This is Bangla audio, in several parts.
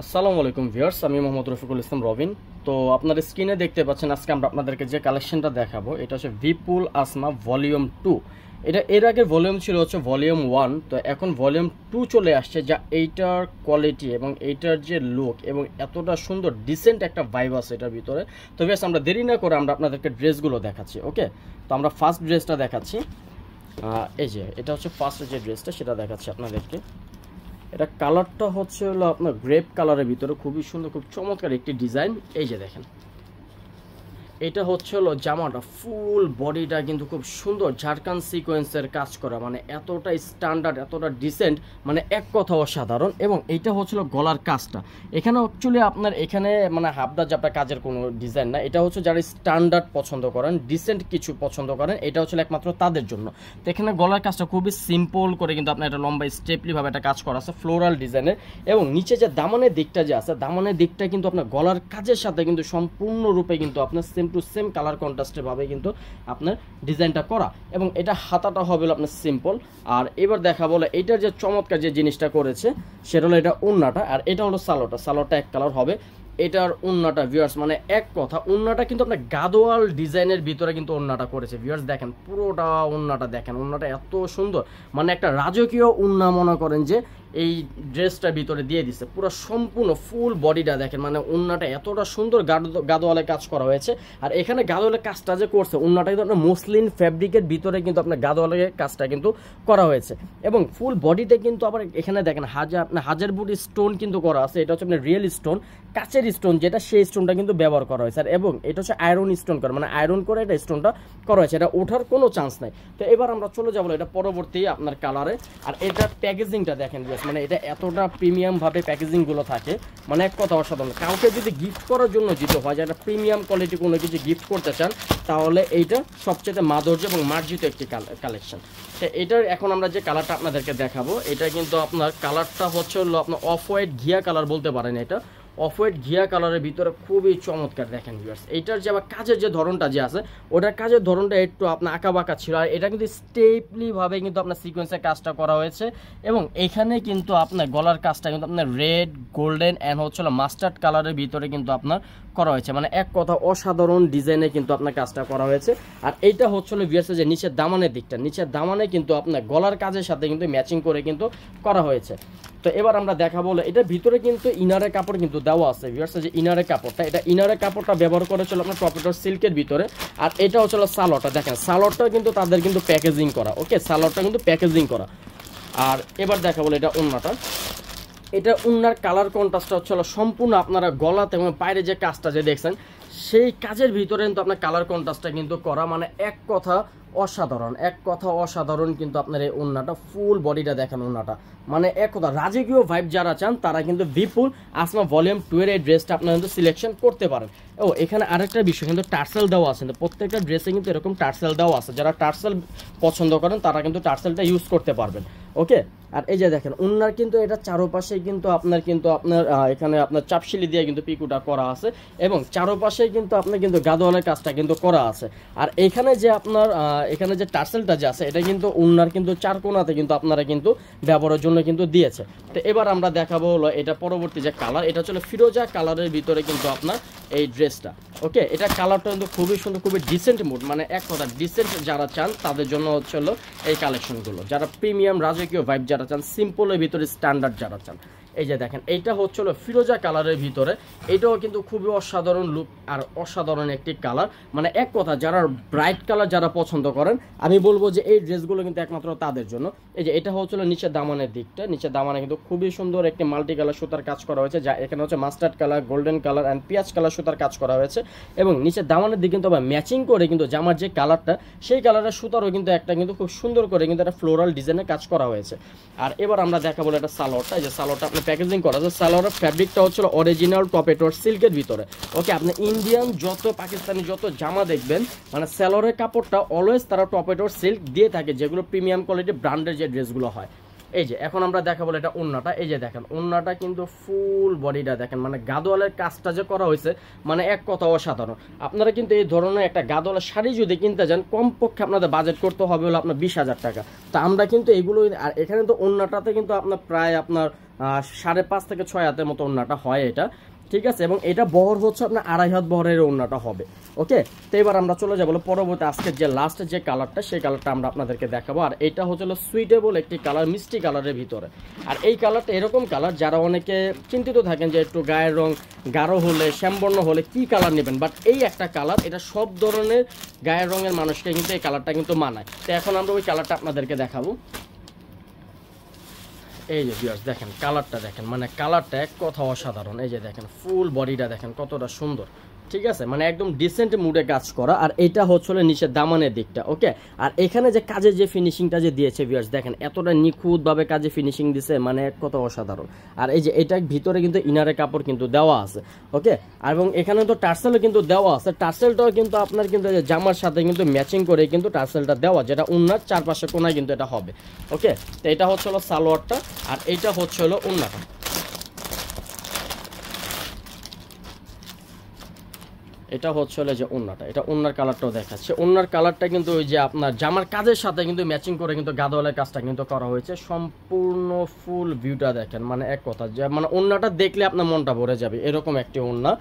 আসসালামু আলাইকুম ভিউয়ার্স, আমি মোহাম্মদ রফিকুল ইসলাম রবিন। তো আপনার স্ক্রিনে দেখতে পাচ্ছেন আজকে আমরা আপনাদেরকে যে কালেকশনটা দেখাবো এটা হচ্ছে বিপুল আসমা ভলিউম 2। এটা এর আগে ভলিউম ছিল হচ্ছে ভলিউম 1, তো এখন ভলিউম 2 চলে আসছে, যা এইটার কোয়ালিটি এবং এইটার যে লুক এবং এতটা সুন্দর ডিসেন্ট একটা ভাইব আছে এটার ভিতরে। তো ভিউয়ার্স, আমরা দেরি না করে আমরা আপনাদেরকে ড্রেসগুলো দেখাচ্ছি। ওকে, তো আমরা ফার্স্ট ড্রেসটা দেখাচ্ছি। এই যে এটা হচ্ছে ফার্স্ট যে ড্রেসটা সেটা দেখাচ্ছি আপনাদেরকে। এটা কালারটা হচ্ছে হলো আপনার গ্রেপ কালারের ভিতরে, খুবই সুন্দর, খুব চমৎকার একটি ডিজাইন। এই যে দেখেন, এটা হচ্ছে হলো জামাটা, ফুল বডিটা কিন্তু খুব সুন্দর ঝাড়খান সিকোয়েন্সের কাজ করা, মানে এতটা স্ট্যান্ডার্ড, এতটা ডিসেন্ট, মানে এক কথা অসাধারণ। এবং এইটা হচ্ছিল গলার কাজটা, এখানে অ্যাকচুয়ালি আপনার এখানে মানে হাফদার জাপটা কাজের কোনো ডিজাইন না, এটা হচ্ছে যারা স্ট্যান্ডার্ড পছন্দ করেন, ডিসেন্ট কিছু পছন্দ করেন, এটা হচ্ছে একমাত্র তাদের জন্য। তো এখানে গলার কাজটা খুবই সিম্পল করে কিন্তু আপনার এটা লম্বা স্টেপলিভাবে একটা কাজ করা আছে ফ্লোরাল ডিজাইনের। এবং নিচে যে দামানের দিকটা যে আছে, দামানের দিকটা কিন্তু আপনার গলার কাজের সাথে কিন্তু সম্পূর্ণরূপে কিন্তু আপনার সেম টু সেম কালার কন্ট্রাস্টে ভাবে কিন্তু আপনার ডিজাইনটা করা। এবং এটা হাতাটা হবে আপনার সিম্পল। আর এবার দেখা বলে এটার যে চমৎকার যে জিনিসটা করেছে সেটা হলো এটা ওড়নাটা, আর এটা হলো সালোয়ারটা এক কালার হবে। এটার ওড়নাটা ভিউয়ার্স মানে এক কথা, ওড়নাটা কিন্তু আপনার গাদোয়াল ডিজাইনের ভিতরে কিন্তু ওড়নাটা করেছে। ভিউয়ার্স দেখেন পুরোটা ওড়নাটা দেখেন, ওড়নাটা এত সুন্দর, মানে একটা রাজকীয় ওড়না মনে করেন যে এই ড্রেসটার ভিতরে দিয়ে দিচ্ছে। পুরো সম্পূর্ণ ফুল বডিটা দেখেন, মানে ওড়নাটা এতটা সুন্দর গাদোয়ালে কাজ করা হয়েছে। আর এখানে গাদোয়ালের কাজটা যে করছে, ওড়নাটা কিন্তু আপনার মসলিন ফ্যাব্রিকের ভিতরে কিন্তু আপনার গাদোয়ালের কাজটা কিন্তু করা হয়েছে। এবং ফুল বডিতে কিন্তু আবার এখানে দেখেন হাজার বুট স্টোন কিন্তু করা আছে। এটা হচ্ছে আপনার রিয়েল স্টোন, কাচের স্টোন যেটা, সেই স্টোনটা কিন্তু ব্যবহার করা হয়েছে। আর এবং এটা হচ্ছে আয়রন স্টোন করা, মানে আয়রন করে এটা স্টোনটা করা হয়েছে, এটা ওঠার কোনো চান্স নাই। তো এবার আমরা চলে যাবো এটা পরবর্তী আপনার কালারে। আর এটার প্যাকেজিংটা দেখেন, মানে এটা এতটা প্রিমিয়াম ভাবে প্যাকেজিং গুলো থাকে, মানে এক কথা অসাধারণ। কাউকে যদি গিফট করার জন্য দিতে হয়, যারা প্রিমিয়াম কোয়ালিটি কোনো কিছু গিফট করতে চান, তাহলে এইটা সবচেয়ে মাধুর্য এবং মার্জিত একটি কালেকশন। তো এটার এখন আমরা যে কালারটা আপনাদেরকে দেখাবো, এটা কিন্তু আপনার কালারটা হচ্ছে হলো আপনার অফ হোয়াইট ঘিয়া কালার বলতে পারেন। এটা অফ হোয়াইট ঘিয়া কালারের ভিতরে খুবই চমৎকার দেখেন ভিউয়ার্স। এইটার যে আবার কাজের যে ধরনটা যে আছে, ওটার কাজের ধরনটা একটু আপনার আঁকা বাঁকা ছিল, আর এটা কিন্তু স্টেপলি ভাবে কিন্তু আপনার সিকোয়েন্সের কাজটা করা হয়েছে। এবং এখানে কিন্তু আপনার গলার কাজটা কিন্তু আপনার রেড, গোল্ডেন অ্যান্ড হচ্ছে মাস্টার্ড কালারের ভিতরে কিন্তু আপনার করা হয়েছে, মানে এক কথা অসাধারণ ডিজাইনে কিন্তু আপনার কাজটা করা হয়েছে। আর এইটা হচ্ছে ভিউয়ার্স যে নিচের দামানের দিকটা, নিচের দামানে কিন্তু আপনার গলার কাজের সাথে কিন্তু ম্যাচিং করে কিন্তু করা হয়েছে। তো এবার আমরা দেখাবো, এটার ভিতরে কিন্তু ইনারের কাপড় কিন্তু দেওয়া আছে ভিউয়ার্স, যে ইনারের কাপড়টা, এটা ইনারের কাপড়টা ব্যবহার করেছিল আপনার টপেটোর সিল্কের ভিতরে। আর এটা হচ্ছে সালোয়ারটা দেখেন, সালোয়ারটা কিন্তু তাদের কিন্তু প্যাকেজিং করা। ওকে, সালোয়ারটা কিন্তু প্যাকেজিং করা। আর এবার দেখাবো এটা ওড়নাটা, এটা ওড়নার কালার কন্ট্রাস্টটা হচ্ছে সম্পূর্ণ আপনারা গলাতে এবং বাইরে যে কাজটা যে দেখছেন, সেই কাজের ভিতরে কিন্তু আপনার কালার কন্ট্রাস্টটা কিন্তু করা, মানে এক কথা অসাধারণ, এক কথা অসাধারণ। কিন্তু আপনার এই ওড়নাটা ফুল বডিটা দেখেন, ওড়নাটা মানে এক কথা রাজকীয় ভাইব যারা চান তারা কিন্তু বিপুল আসমা ভলিউম 2 এর এই ড্রেসটা আপনারা কিন্তু সিলেকশন করতে পারেন। ও এখানে আরেকটা বিষয় কিন্তু টার্সেল দেওয়া আছে, প্রত্যেকটা ড্রেসে কিন্তু এরকম টার্সেল দেওয়া আছে, যারা টার্সেল পছন্দ করেন তারা কিন্তু টার্সেলটা ইউজ করতে পারবেন। ওকে, আর এই যে দেখেন ওড়নার কিন্তু এটা চারোপাশে কিন্তু আপনার এখানে আপনার চাপশিলি দিয়ে কিন্তু পিকুটা করা আছে, এবং চারোপাশে কিন্তু আপনার কিন্তু গাদোয়ালের কাজটা কিন্তু করা আছে। আর এখানে যে আপনার এখানে যে টার্সেলটা যে আছে, এটা কিন্তু ওড়নার কিন্তু চার কোণাতে কিন্তু আপনারা কিন্তু ব্যবহারের জন্য কিন্তু দিয়েছে। তো এবার আমরা দেখাবো হলো এটা পরবর্তী যে কালার, এটা হচ্ছে ফিরোজা কালারের ভিতরে কিন্তু আপনার এই ড্রেসটা। ওকে, এটা কালারটা কিন্তু খুবই সুন্দর, খুবই ডিসেন্ট মুড, মানে এক কথা ডিসেন্ট যারা চান তাদের জন্য হচ্ছে হলো এই কালেকশনগুলো, যারা প্রিমিয়াম রাজকীয় ভাইব যারা চান, সিম্পলের ভিতরে স্ট্যান্ডার্ড যারা চান। এই যে দেখেন, এইটা হচ্ছে হলো ফিরোজা কালারের ভিতরে, এটাও কিন্তু খুবই অসাধারণ লুক আর অসাধারণ একটি কালার, মানে এক কথা যারা ব্রাইট কালার যারা পছন্দ করেন, আমি বলবো যে এই ড্রেসগুলো কিন্তু একমাত্র তাদের জন্য। এই যে এটা হচ্ছে নিচের দামানের দিকটা, নিচের দামানে কিন্তু খুবই সুন্দর একটি মাল্টি কালার সুতার কাজ করা হয়েছে, যা এখানে হচ্ছে mustard colour, golden colour and পেঁয়াজ কালার সুতার কাজ করা হয়েছে। এবং নিচের দামানের দিকে কিন্তু আবার ম্যাচিং করে কিন্তু জামার যে কালারটা, সেই কালারের সুতারও কিন্তু একটা কিন্তু খুব সুন্দর করে কিন্তু একটা ফ্লোরাল ডিজাইনের কাজ করা হয়েছে। আর এবার আমরা দেখাবো এটা সালোয়ারটা, এই যে সালোয়ারটা আপনি প্যাকেজিং করা আছে, সালোয়ারের ফ্যাব্রিকটা হচ্ছে অরিজিনাল টপেটোর সিল্কের ভিতরে। ওকে, আপনি ইন্ডিয়ান যত পাকিস্তানি যত জামা দেখবেন, মানে সালোয়ারের কাপড়টা অলওয়েজ তারা টপেটোর সিল্ক দিয়ে থাকে, যেগুলো প্রিমিয়াম কোয়ালিটি ব্র্যান্ডের যে ড্রেসগুলো হয়। এই যে এখন আমরা দেখাবো এটা ওড়নাটা, এই যে দেখেন ওড়নাটা কিন্তু ফুল বডিটা দেখেন, মানে গাদোয়ালের কাজটা যে করা হয়েছে, মানে এক কথা অসাধারণ। আপনারা কিন্তু এই ধরনের একটা গাদোয়ালের শাড়ি যদি কিনতে যান, কমপক্ষে আপনাদের বাজেট করতে হবে হলো আপনার 20,000 টাকা। তা আমরা কিন্তু এগুলো, আর এখানে তো ওড়নাটাতে কিন্তু আপনার প্রায় আপনার 5.5 থেকে 6 হাতের মতো ওড়নাটা হয় এটা, ঠিক আছে। এবং এটা বহর হচ্ছে আপনার 2.5 হাত বহরের ওড়নাটা হবে। ওকে, তো এবার আমরা চলে যাবো পরবর্তী আজকের যে লাস্ট যে কালারটা, সেই কালারটা আমরা আপনাদেরকে দেখাবো। আর এটা হচ্ছে সুইটেবল একটি কালার, মিষ্টি কালারের ভিতরে। আর এই কালারটা এরকম কালার যারা অনেকে চিন্তিত থাকেন যে একটু গায়ের রং গাঢ় হলে, শ্যামবর্ণ হলে কি কালার নেবেন, বাট এই একটা কালার, এটা সব ধরনের গায়ের রঙের মানুষকে কিন্তু এই কালারটা কিন্তু মানায়। তো এখন আমরা ওই কালারটা আপনাদেরকে দেখাবো। এই যে ভিউয়ার্স দেখেন কালারটা দেখেন, মানে কালারটা এক কথা অসাধারণ। এই যে দেখেন ফুল বডিটা দেখেন কতটা সুন্দর, ঠিক আছে, মানে একদম ডিসেন্ট মুডে কাজ করা। আর এটা হচ্ছে নিচের দামানের দিকটা। ওকে, আর এখানে যে কাজের যে ফিনিশিংটা যে দিয়েছে ভিউয়ার্স দেখেন এতটা নিখুঁতভাবে কাজে ফিনিশিং দিছে, মানে এক কথা অসাধারণ। আর এই যে এটার ভিতরে কিন্তু ইনারের কাপড় কিন্তু দেওয়া আছে। ওকে, এবং এখানে তো টার্সেলও কিন্তু দেওয়া আছে। টার্সেলটাও কিন্তু আপনার কিন্তু জামার সাথে কিন্তু ম্যাচিং করে কিন্তু টার্সেলটা দেওয়া, যেটা ওড়নার চারপাশে কোনায় কিন্তু এটা হবে। ওকে, তো এটা হচ্ছে সালোয়ারটা, আর এইটা হচ্ছে ওড়নাটা। এটা হচ্ছে যে ওড়নাটা, এটা ওড়নার কালারটাও দেখাচ্ছে। ওড়নার কালারটা কিন্তু ওই যে আপনার জামার কাজের সাথে কিন্তু ম্যাচিং করে কিন্তু গাদোয়ালের কাজটা কিন্তু করা হয়েছে। সম্পূর্ণ ফুল ভিউটা দেখেন, মানে এক কথা যে মানে ওড়নাটা দেখলে আপনার মনটা ভরে যাবে, এরকম একটি ওড়না।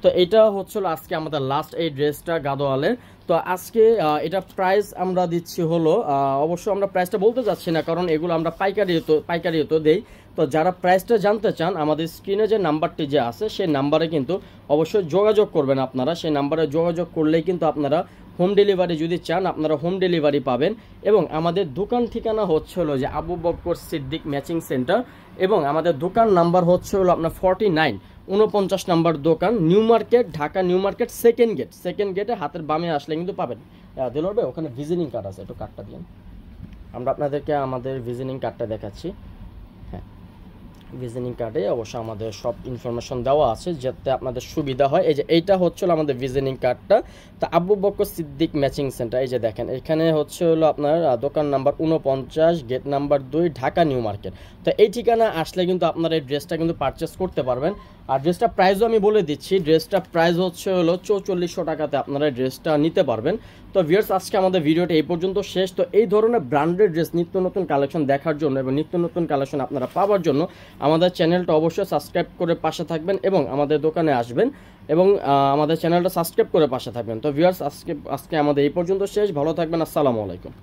তো এটা হচ্ছিল আজকে আমাদের লাস্ট এই ড্রেসটা গাদোয়ালের। তো আজকে এটা প্রাইস আমরা দিচ্ছি হলো, অবশ্য আমরা প্রাইসটা বলতে যাচ্ছি না, কারণ এগুলো আমরা পাইকারি তো দেই। তো যারা প্রাইসটা জানতে চান আমাদের স্ক্রিনে যে নাম্বারটি যে আছে সেই নাম্বারে কিন্তু অবশ্যই যোগাযোগ করবেন। আপনারা সেই নাম্বারে যোগাযোগ করলেই কিন্তু আপনারা হোম ডেলিভারি যদি চান আপনারা হোম ডেলিভারি পাবেন। এবং আমাদের দোকান ঠিকানা হচ্ছে যে আবু বকর সিদ্দিক ম্যাচিং সেন্টার, এবং আমাদের দোকান নাম্বার হচ্ছে আপনার 49 নাম্বার দোকান, new market, Dhaka new market second গেটে হাতের বামে আসলে কিন্তু পাবেন। দিলর ভাই ওখানে ভিজিটিং কার্ড আছে, একটু কার্ডটা দিন। আমরা আপনাদেরকে আমাদের ভিজিটিং কার্ডটা দেখাচ্ছি। হ্যাঁ, ভিজিটিং কার্ডে অবশ্য আমাদের সব ইনফরমেশন দেওয়া আছে যাতে আপনাদের সুবিধা হয়। এই যে এইটা হচ্ছে আমাদের ভিজিটিং কার্ডটা। তা আবু বকর সিদ্দিক ম্যাচিং সেন্টার, এই যে দেখেন এখানে হচ্ছে আপনার দোকান number 49, gate number 2, Dhaka new market. তো এই ঠিকানা আসলে কিন্তু আপনারা এই ড্রেসটা কিন্তু পারচেস করতে পারবেন। আর ড্রেসটা প্রাইসও আমি বলে দিচ্ছি, ড্রেসটা প্রাইস হচ্ছে 4400 টাকাতে আপনারা ড্রেসটা নিতে পারবেন। তো ভিউয়ার্স আজকে আমাদের ভিডিওটা এই পর্যন্ত শেষ। তো এই ধরনের ব্র্যান্ডেড ড্রেস নিত্য নতুন কালেকশন দেখার জন্য এবং নিত্য নতুন কালেকশন আপনারা পাওয়ার জন্য আমাদের চ্যানেলটা অবশ্যই সাবস্ক্রাইব করে পাশে থাকবেন এবং আমাদের দোকানে আসবেন এবং আমাদের চ্যানেলটা সাবস্ক্রাইব করে পাশে থাকবেন। তো ভিউয়ার্স আজকে আমাদের এই পর্যন্ত শেষ। ভালো থাকবেন, আসসালামু আলাইকুম।